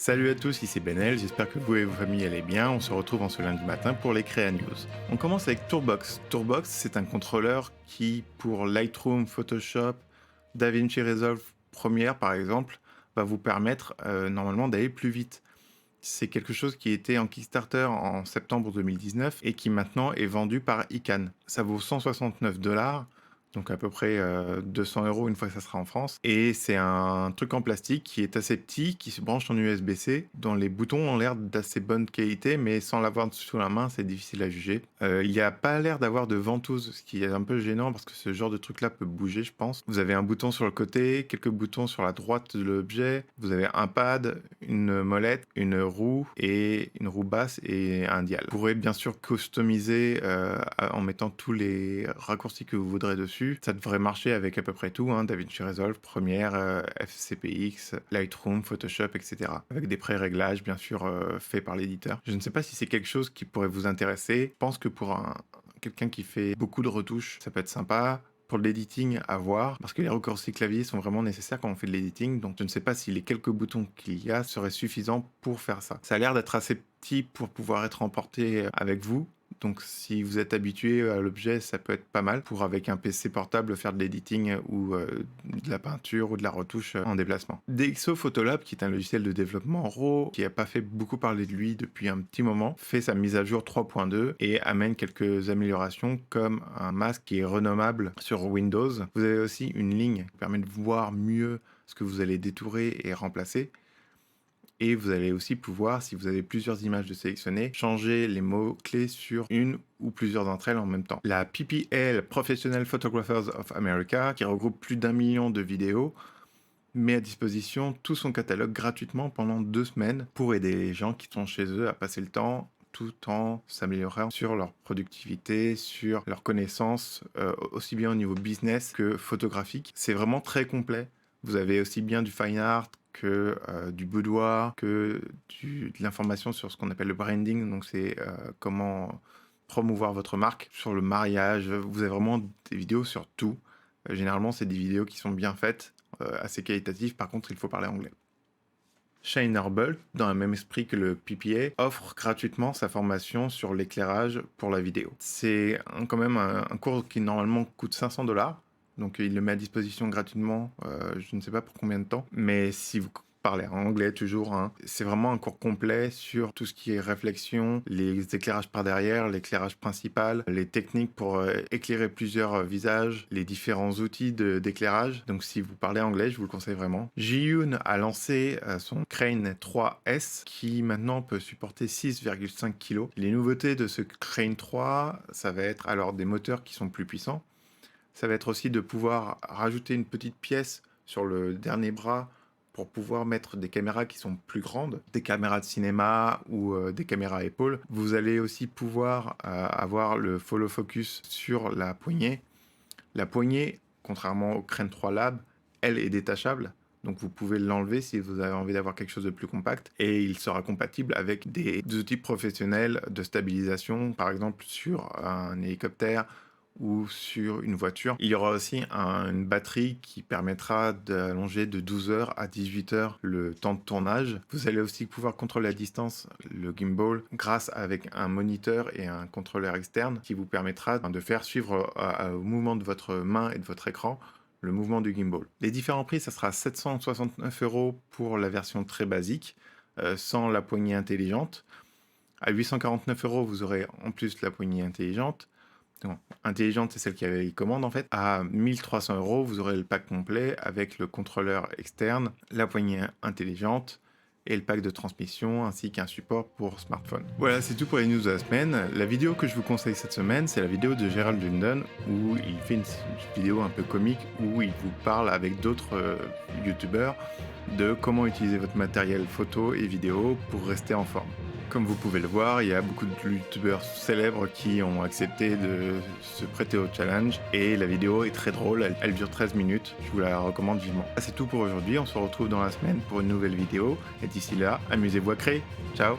Salut à tous, ici Benel, j'espère que vous et vos familles allez bien. On se retrouve en ce lundi matin pour les Créa News. On commence avec Tourbox. Tourbox, c'est un contrôleur qui, pour Lightroom, Photoshop, DaVinci Resolve Premiere par exemple, va vous permettre normalement d'aller plus vite. C'est quelque chose qui était en Kickstarter en septembre 2019 et qui maintenant est vendu par Ican. Ça vaut 169 $, donc à peu près 200 € une fois que ça sera en France. Et c'est un truc en plastique qui est assez petit, qui se branche en USB-C, dont les boutons ont l'air d'assez bonne qualité, mais sans l'avoir sous la main, c'est difficile à juger. Il n'y a pas l'air d'avoir de ventouse, ce qui est un peu gênant parce que ce genre de truc-là peut bouger, je pense. Vous avez un bouton sur le côté, quelques boutons sur la droite de l'objet, vous avez un pad, une molette, une roue basse et un dial. Vous pourrez bien sûr customiser en mettant tous les raccourcis que vous voudrez dessus. Ça devrait marcher avec à peu près tout, DaVinci Resolve, Premiere, FCPX, Lightroom, Photoshop, etc. Avec des pré-réglages bien sûr faits par l'éditeur. Je ne sais pas si c'est quelque chose qui pourrait vous intéresser. Je pense que pour quelqu'un qui fait beaucoup de retouches, ça peut être sympa. Pour l'editing, à voir, parce que les raccourcis clavier sont vraiment nécessaires quand on fait de l'editing, donc je ne sais pas si les quelques boutons qu'il y a seraient suffisants pour faire ça. Ça a l'air d'être assez petit pour pouvoir être emporté avec vous, donc si vous êtes habitué à l'objet, ça peut être pas mal pour avec un PC portable faire de l'editing ou de la peinture ou de la retouche en déplacement. DxO Photolab, qui est un logiciel de développement RAW, qui n'a pas fait beaucoup parler de lui depuis un petit moment, fait sa mise à jour 3.2 et amène quelques améliorations comme un masque qui est renommable sur Windows. Vous avez aussi une ligne qui permet de voir mieux ce que vous allez détourer et remplacer. Et vous allez aussi pouvoir, si vous avez plusieurs images de sélectionner, changer les mots-clés sur une ou plusieurs d'entre elles en même temps. La PPL, Professional Photographers of America, qui regroupe plus d'1 million de vidéos, met à disposition tout son catalogue gratuitement pendant 2 semaines pour aider les gens qui sont chez eux à passer le temps tout en s'améliorant sur leur productivité, sur leurs connaissances, aussi bien au niveau business que photographique. C'est vraiment très complet. Vous avez aussi bien du fine art que du boudoir, que de l'information sur ce qu'on appelle le branding, donc c'est comment promouvoir votre marque, sur le mariage. Vous avez vraiment des vidéos sur tout. Généralement, c'est des vidéos qui sont bien faites, assez qualitatives. Par contre, il faut parler anglais. Shinerbolt, dans le même esprit que le PPA, offre gratuitement sa formation sur l'éclairage pour la vidéo. C'est quand même un cours qui normalement coûte 500 $, donc il le met à disposition gratuitement, je ne sais pas pour combien de temps, mais si vous parlez en anglais toujours, c'est vraiment un cours complet sur tout ce qui est réflexion, les éclairages par derrière, l'éclairage principal, les techniques pour éclairer plusieurs visages, les différents outils d'éclairage. Donc si vous parlez anglais, je vous le conseille vraiment. Zhiyun a lancé son Crane 3S qui maintenant peut supporter 6,5 kg. Les nouveautés de ce Crane 3, ça va être alors des moteurs qui sont plus puissants. Ça va être aussi de pouvoir rajouter une petite pièce sur le dernier bras pour pouvoir mettre des caméras qui sont plus grandes, des caméras de cinéma ou des caméras à épaules. Vous allez aussi pouvoir avoir le follow focus sur la poignée. La poignée, contrairement au Crane 3 Lab, elle est détachable. Donc vous pouvez l'enlever si vous avez envie d'avoir quelque chose de plus compact. Et il sera compatible avec des outils professionnels de stabilisation, par exemple sur un hélicoptère ou sur une voiture. Il y aura aussi une batterie qui permettra d'allonger de 12 heures à 18 heures le temps de tournage. Vous allez aussi pouvoir contrôler à distance le gimbal grâce avec un moniteur et un contrôleur externe qui vous permettra de faire suivre au mouvement de votre main et de votre écran le mouvement du gimbal. Les différents prix, ça sera 769 € pour la version très basique, sans la poignée intelligente. À 849 €, vous aurez en plus la poignée intelligente. Non, intelligente, c'est celle qui avait les commandes en fait. À 1300 €, vous aurez le pack complet avec le contrôleur externe, la poignée intelligente et le pack de transmission ainsi qu'un support pour smartphone. Voilà, c'est tout pour les news de la semaine. La vidéo que je vous conseille cette semaine, c'est la vidéo de Gerald Lundon où il fait une vidéo un peu comique où il vous parle avec d'autres youtubeurs de comment utiliser votre matériel photo et vidéo pour rester en forme. Comme vous pouvez le voir, il y a beaucoup de youtubeurs célèbres qui ont accepté de se prêter au challenge et la vidéo est très drôle, elle dure 13 minutes, je vous la recommande vivement. C'est tout pour aujourd'hui, on se retrouve dans la semaine pour une nouvelle vidéo et d'ici là, amusez-vous à créer. Ciao!